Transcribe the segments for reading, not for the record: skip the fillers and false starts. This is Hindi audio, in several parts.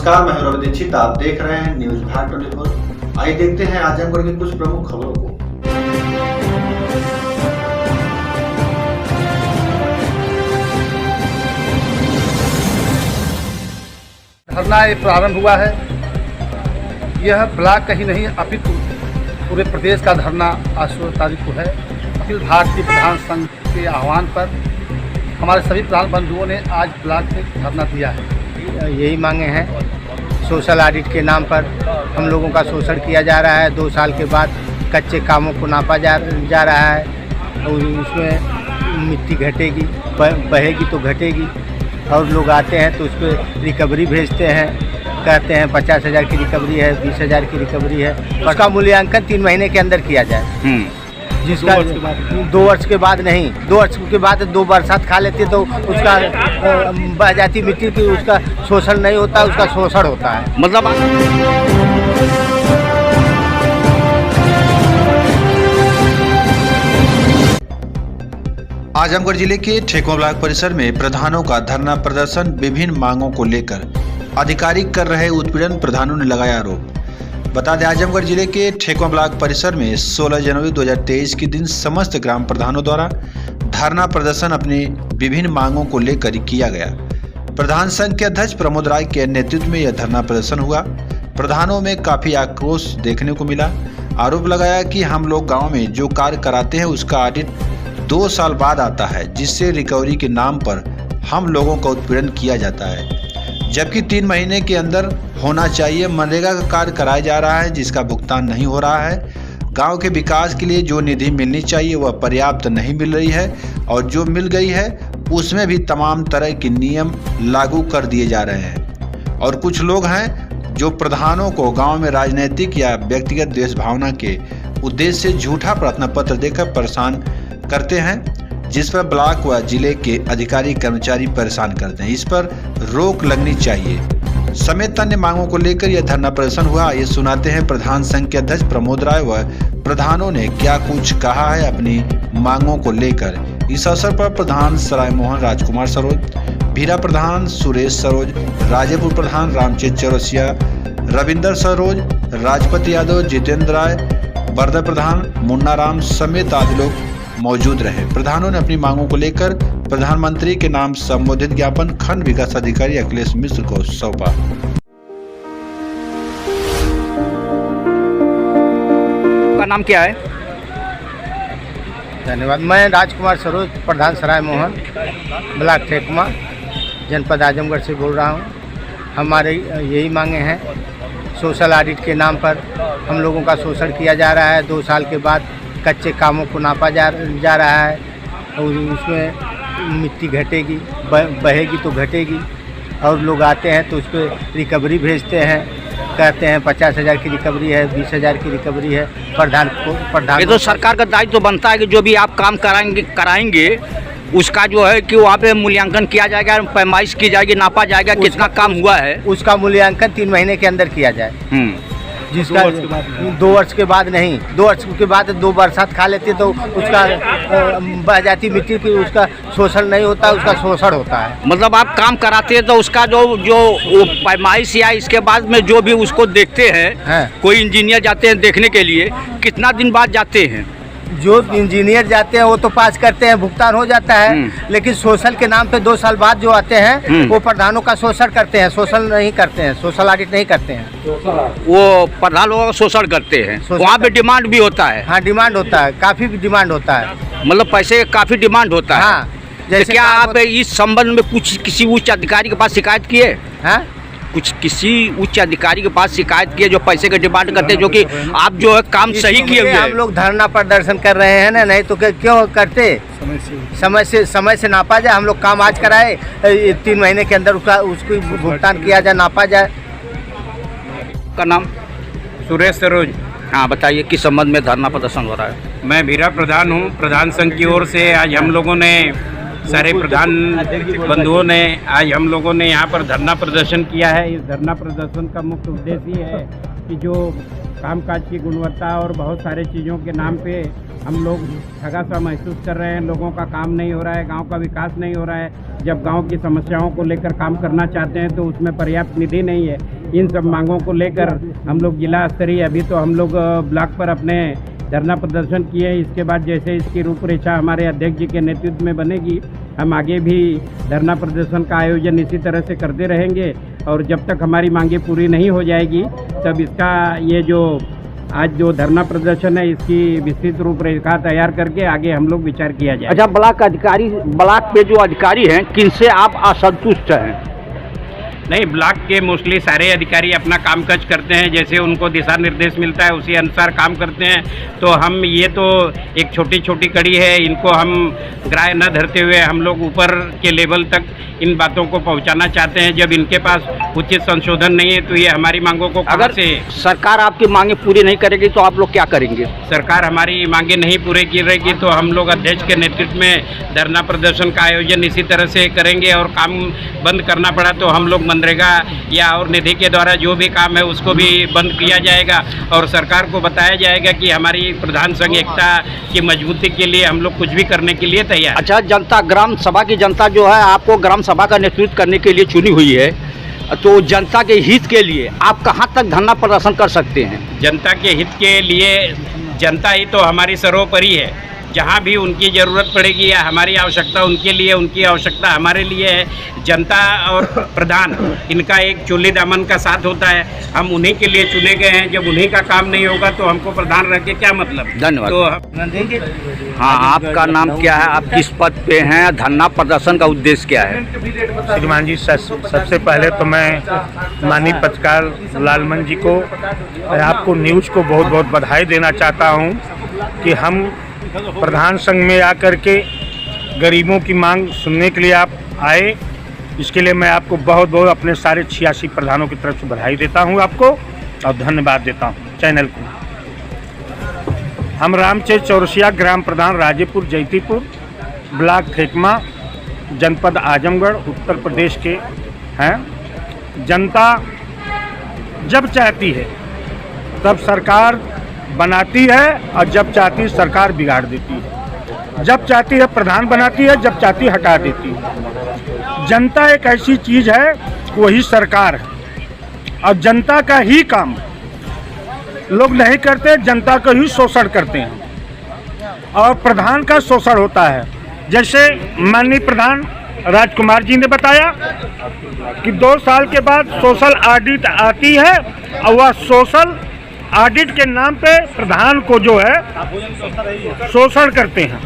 नमस्कार, मैं रवि दीक्षित। आप देख रहे हैं न्यूज भारत 24। आइए देखते हैं आजमगढ़ की कुछ प्रमुख खबरों को। धरना प्रारंभ हुआ है। यह ब्लॉक कहीं नहीं अपितु पूरे प्रदेश का धरना आज 16 तारीख को है। अखिल भारतीय प्रधान संघ के आह्वान पर हमारे सभी प्रधान बंधुओं ने आज ब्लॉक में धरना दिया है। यही मांगे हैं। सोशल ऑडिट के नाम पर हम लोगों का शोषण किया जा रहा है। 2 साल के बाद कच्चे कामों को नापा जा रहा है और उसमें मिट्टी घटेगी, बहेगी तो घटेगी। और लोग आते हैं तो उस पर रिकवरी भेजते हैं, कहते हैं 50,000 की रिकवरी है, 20,000 की रिकवरी है। उसका मूल्यांकन 3 महीने के अंदर किया जाए। जिसका 2 वर्ष के बाद नहीं, 2 वर्ष के बाद 2 बरसात खा लेती तो उसका बह जाती मिट्टी की, उसका शोषण नहीं होता, उसका शोषण होता है। मतलब आजमगढ़ जिले के ठेकुआ ब्लॉक परिसर में प्रधानों का धरना प्रदर्शन। विभिन्न मांगों को लेकर अधिकारी कर रहे उत्पीड़न, प्रधानों ने लगाया आरोप। बता दें, आजमगढ़ जिले के ठेकुआ ब्लॉक परिसर में 16 जनवरी 2023 के दिन समस्त ग्राम प्रधानों द्वारा धरना प्रदर्शन अपनी विभिन्न मांगों को लेकर किया गया। प्रधान संघ के अध्यक्ष प्रमोद राय के नेतृत्व में यह धरना प्रदर्शन हुआ। प्रधानों में काफी आक्रोश देखने को मिला। आरोप लगाया कि हम लोग गाँव में जो कार्य कराते हैं उसका ऑडिट 2 साल बाद आता है, जिससे रिकवरी के नाम पर हम लोगों का उत्पीड़न किया जाता है, जबकि 3 महीने के अंदर होना चाहिए। मनरेगा का कार्य कराया जा रहा है जिसका भुगतान नहीं हो रहा है। गांव के विकास के लिए जो निधि मिलनी चाहिए वह पर्याप्त नहीं मिल रही है और जो मिल गई है उसमें भी तमाम तरह के नियम लागू कर दिए जा रहे हैं। और कुछ लोग हैं जो प्रधानों को गांव में राजनीतिक या व्यक्तिगत द्वेष भावना के उद्देश्य से झूठा प्रार्थना पत्र देकर परेशान करते हैं, जिस पर ब्लॉक व जिले के अधिकारी कर्मचारी परेशान करते हैं। इस पर रोक लगनी चाहिए समेत अन्य मांगों को लेकर यह धरना प्रदर्शन हुआ। ये सुनाते हैं प्रधान संघ के अध्यक्ष प्रमोद राय व प्रधानों ने क्या कुछ कहा है अपनी मांगों को लेकर। इस अवसर पर प्रधान सराय मोहन राजकुमार सरोज, भीरा प्रधान सुरेश सरोज, राजेपुर प्रधान रामचंद्र चौरसिया, रविंदर सरोज, राजपति यादव, जितेंद्र राय, बरदा प्रधान मुन्ना राम समेत आदि लोग मौजूद रहे। प्रधानों ने अपनी मांगों को लेकर प्रधानमंत्री के नाम संबोधित ज्ञापन खंड विकास अधिकारी अखिलेश मिश्र को सौंपा। का नाम क्या है? धन्यवाद। मैं राजकुमार सरोज, प्रधान सराय मोहन, ब्लॉक ठेकुआ, जनपद आजमगढ़ से बोल रहा हूँ। हमारे यही मांगे हैं। सोशल ऑडिट के नाम पर हम लोगों का शोषण किया जा रहा है। 2 साल के बाद कच्चे कामों को नापा जा रहा है और उसमें मिट्टी घटेगी, बहेगी तो घटेगी। और लोग आते हैं तो उस पर रिकवरी भेजते हैं, कहते हैं 50,000 की रिकवरी है, 20,000 की रिकवरी है। प्रधान ये तो सरकार का दायित्व तो बनता है कि जो भी आप काम कराएंगे उसका जो है कि वहाँ पे मूल्यांकन किया जाएगा, पैमाइश की जाएगी, नापा जाएगा कितना काम हुआ है। उसका मूल्यांकन 3 महीने के अंदर किया जाए। जिसका 2 वर्ष के बाद नहीं, 2 वर्ष के बाद 2 बरसात खा लेती तो उसका बह जाती मिट्टी की, उसका शोषण नहीं होता, उसका शोषण होता है। मतलब आप काम कराते हैं तो उसका जो पैमाइश या इसके बाद में जो भी उसको देखते हैं कोई इंजीनियर जाते हैं देखने के लिए, कितना दिन बाद जाते हैं? जो इंजीनियर जाते हैं वो तो पास करते हैं, भुगतान हो जाता है। लेकिन सोशल के नाम पे 2 साल बाद जो आते हैं वो प्रधानों का शोषण करते हैं, सोशल नहीं करते हैं, सोशल ऑडिट नहीं करते हैं। वो प्रधान लोगों का शोषण करते हैं। वहाँ पे डिमांड भी होता है। हाँ, डिमांड होता है, काफ़ी डिमांड होता है। मतलब पैसे काफ़ी डिमांड होता है। हाँ, जैसे क्या आप इस संबंध में कुछ किसी उच्च अधिकारी के पास शिकायत किए? हाँ, कुछ किसी उच्च अधिकारी के पास शिकायत किए जो पैसे का डिमांड करते हैं, जो कि आप जो है काम सही किए हुए? हम लोग धरना प्रदर्शन कर रहे हैं ना, नहीं तो क्यों करते? समय से नापा जाए। हम लोग काम आज कराए, 3 महीने के अंदर उसको भुगतान किया जाए, नापा जाए। का नाम? सुरेश सरोज। हाँ, बताइए किस संबंध में धरना प्रदर्शन हो रहा है? मैं भीरा प्रधान हूँ। प्रधान संघ की ओर से आज हम लोगों ने, सारे प्रधान बंधुओं ने, आज हम लोगों ने यहाँ पर धरना प्रदर्शन किया है। इस धरना प्रदर्शन का मुख्य उद्देश्य ये है कि जो कामकाज की गुणवत्ता और बहुत सारे चीज़ों के नाम पे हम लोग ठगा सा महसूस कर रहे हैं। लोगों का काम नहीं हो रहा है, गांव का विकास नहीं हो रहा है। जब गांव की समस्याओं को लेकर काम करना चाहते हैं तो उसमें पर्याप्त निधि नहीं है। इन सब मांगों को लेकर हम लोग जिला स्तरीय, अभी तो हम लोग ब्लॉक पर अपने धरना प्रदर्शन किए हैं। इसके बाद जैसे इसकी रूपरेखा हमारे अध्यक्ष जी के नेतृत्व में बनेगी, हम आगे भी धरना प्रदर्शन का आयोजन इसी तरह से करते रहेंगे। और जब तक हमारी मांगें पूरी नहीं हो जाएगी तब इसका ये जो आज जो धरना प्रदर्शन है इसकी विस्तृत रूपरेखा तैयार करके आगे हम लोग विचार किया जाए। अच्छा, ब्लॉक पे जो अधिकारी हैं किनसे आप असंतुष्ट हैं? नहीं, ब्लॉक के मोस्टली सारे अधिकारी अपना कामकाज करते हैं, जैसे उनको दिशा निर्देश मिलता है उसी अनुसार काम करते हैं। तो हम ये तो एक छोटी छोटी कड़ी है, इनको हम ग्राह्य न धरते हुए हम लोग ऊपर के लेवल तक इन बातों को पहुंचाना चाहते हैं। जब इनके पास उचित संशोधन नहीं है तो ये हमारी मांगों को अगर से सरकार आपकी मांगे पूरी नहीं करेगी तो आप लोग क्या करेंगे? सरकार हमारी मांगे नहीं पूरी करेगी तो हम लोग अध्यक्ष के नेतृत्व में धरना प्रदर्शन का आयोजन इसी तरह से करेंगे। और काम बंद करना पड़ा तो हम लोग मनरेगा या और निधि के द्वारा जो भी काम है उसको भी बंद किया जाएगा और सरकार को बताया जाएगा कि हमारी प्रधान संघ एकता की मजबूती के लिए हम लोग कुछ भी करने के लिए तैयार। अच्छा, जनता ग्राम सभा की जनता जो है आपको ग्राम सभा का नेतृत्व करने के लिए चुनी हुई है, तो जनता के हित के लिए आप कहाँ तक धरना प्रदर्शन कर सकते हैं? जनता के हित के लिए जनता ही तो हमारी सर्वोपरि है। जहाँ भी उनकी ज़रूरत पड़ेगी या हमारी आवश्यकता उनके लिए, उनकी आवश्यकता हमारे लिए है। जनता और प्रधान इनका एक चोली दामन का साथ होता है, हम उन्हीं के लिए चुने गए हैं। जब उन्हीं का काम नहीं होगा तो हमको प्रधान रह के क्या मतलब। धन्यवाद। तो हाँ, आपका नाम क्या है, आप किस पद पे हैं, धरना प्रदर्शन का उद्देश्य क्या है? श्रीमान जी, सबसे पहले तो मैं माननीय पत्रकार लालमन जी को, आपको न्यूज़ को बहुत बहुत बधाई देना चाहता हूँ कि हम प्रधान संघ में आकर के गरीबों की मांग सुनने के लिए आप आए। इसके लिए मैं आपको बहुत बहुत अपने सारे 86 प्रधानों की तरफ से बधाई देता हूं आपको और धन्यवाद देता हूं चैनल को। हम रामचंद्र चौरसिया, ग्राम प्रधान राजेपुर जैतीपुर, ब्लॉक ठेकमा, जनपद आजमगढ़, उत्तर प्रदेश के हैं। जनता जब चाहती है तब सरकार बनाती है और जब चाहती है सरकार बिगाड़ देती है। जब चाहती है प्रधान बनाती है, जब चाहती है हटा देती है। जनता एक ऐसी चीज़ है, वही सरकार है और जनता का ही काम लोग नहीं करते, जनता का ही शोषण करते हैं और प्रधान का शोषण होता है। जैसे माननीय प्रधान राजकुमार जी ने बताया कि 2 साल के बाद सोशल ऑडिट आती है और वह सोशल ऑडिट के नाम पे प्रधान को जो है शोषण करते हैं।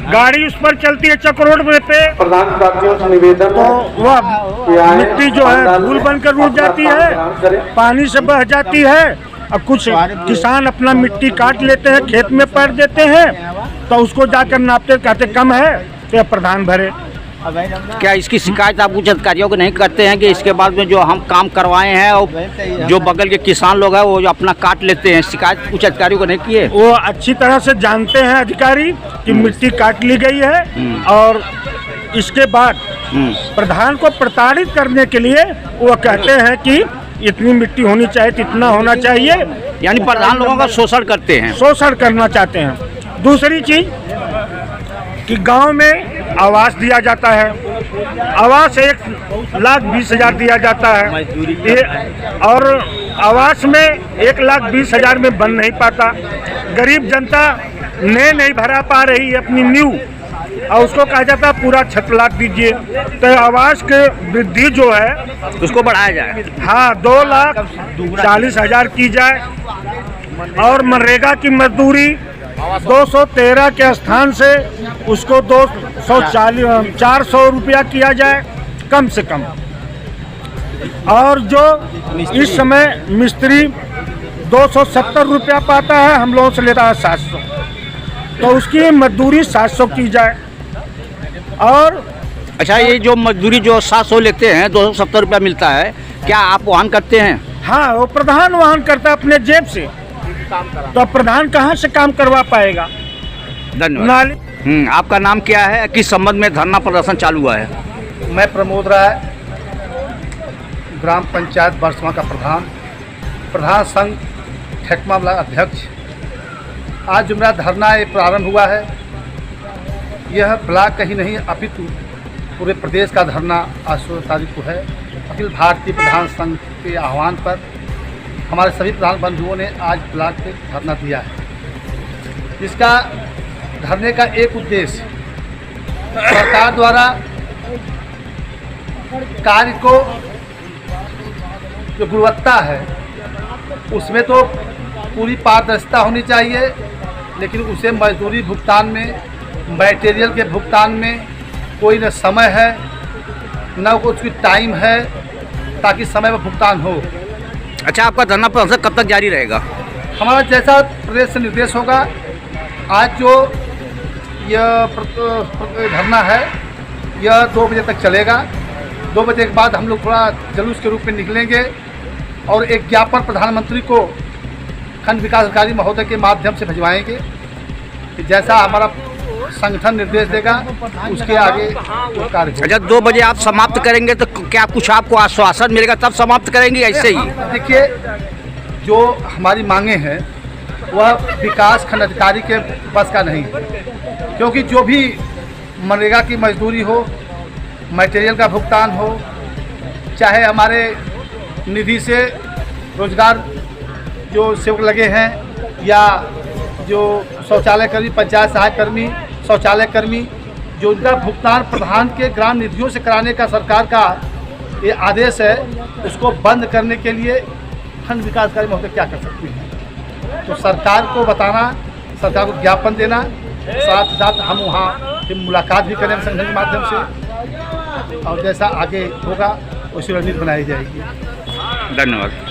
गाड़ी उस पर चलती है चक रोड में पे, प्रधान प्रार्थियों से निवेदन तो वह मिट्टी जो है धूल बनकर उड़ जाती है, पानी से बह जाती है और कुछ किसान अपना मिट्टी काट लेते हैं, खेत में पड़ देते हैं, तो उसको जाकर नापते, कहते कम है तो प्रधान भरे। क्या इसकी शिकायत आप उच्च अधिकारियों को नहीं करते हैं कि इसके बाद में जो हम काम करवाए हैं और जो बगल के किसान लोग हैं वो जो अपना काट लेते हैं, शिकायत उच्च अधिकारियों को नहीं किए? वो अच्छी तरह से जानते हैं अधिकारी कि मिट्टी काट ली गई है और इसके बाद प्रधान को प्रताड़ित करने के लिए वो कहते हैं कि इतनी मिट्टी होनी चाहिए, इतना होना चाहिए, यानी प्रधान लोगों का शोषण करते हैं, शोषण करना चाहते हैं। दूसरी चीज कि गांव में आवास दिया जाता है, आवास 1,20,000 दिया जाता है और आवास में 1,20,000 में बन नहीं पाता। गरीब जनता नहीं भरा पा रही है अपनी न्यू और उसको कहा जाता है पूरा 6 लाख दीजिए, तो आवास के वृद्धि जो है उसको बढ़ाया जाए। हाँ, 2,40,000 की जाए और मनरेगा की मजदूरी 213 के स्थान से उसको 400 रुपया किया जाए कम से कम। और जो इस समय मिस्त्री 270 रुपया पाता है, हम लोगों से लेता है 700, तो उसकी मजदूरी 700 की जाए। और अच्छा, ये जो मजदूरी जो 700 लेते हैं, 270 रुपया मिलता है, क्या आप वहन करते हैं? हाँ, वो प्रधान वहन करता है अपने जेब से, तो प्रधान कहाँ से काम करवा पाएगा? धन्यवाद। आपका नाम क्या है, किस संबंध में धरना प्रदर्शन चालू हुआ है? मैं प्रमोद राय, ग्राम पंचायत बरसमा का प्रधान संघ ठेकमा ब्लॉक अध्यक्ष। आज जो मेरा धरना ये प्रारंभ हुआ है, यह ब्लॉक का ही नहीं अपितु पूरे प्रदेश का धरना आज 16 तारीख को है। अखिल भारतीय प्रधान संघ के आह्वान पर हमारे सभी प्रधान बंधुओं ने आज ब्लॉक पे धरना दिया है। इसका धरने का एक उद्देश्य सरकार द्वारा कार्य को जो गुणवत्ता है उसमें तो पूरी पारदर्शिता होनी चाहिए, लेकिन उसे मजदूरी भुगतान में, मटेरियल के भुगतान में कोई न समय है न उसकी टाइम है ताकि समय पर भुगतान हो। अच्छा, आपका धरना प्रदर्शन कब तक जारी रहेगा? हमारा जैसा प्रदेश से निर्देश होगा, आज जो यह धरना है यह 2 बजे तक चलेगा। 2 बजे के बाद हम लोग थोड़ा जुलूस के रूप में निकलेंगे और एक ज्ञापन प्रधानमंत्री को खंड विकास अधिकारी महोदय के माध्यम से भिजवाएंगे कि जैसा हमारा संगठन निर्देश देगा उसके आगे वो कार्य होगा। अच्छा, 2 बजे आप समाप्त करेंगे तो क्या कुछ आपको आश्वासन मिलेगा तब समाप्त करेंगे ऐसे ही? देखिए, जो हमारी मांगे हैं वह विकास खंड अधिकारी के बस का नहीं है, क्योंकि जो भी मनरेगा की मजदूरी हो, मटेरियल का भुगतान हो, चाहे हमारे निधि से रोजगार जो सेवक लगे हैं या जो शौचालय कर्मी, पंचायत सहायक कर्मी, शौचालय कर्मी, जो उनका भुगतान प्रधान के ग्राम निधियों से कराने का सरकार का ये आदेश है, उसको बंद करने के लिए खंड विकास अधिकारी महोदय क्या कर सकती हैं। तो सरकार को बताना, सरकार को ज्ञापन देना, साथ साथ हम वहाँ की मुलाकात भी करें संगठन के माध्यम से, और जैसा आगे होगा उसी रणनीति बनाई जाएगी। धन्यवाद।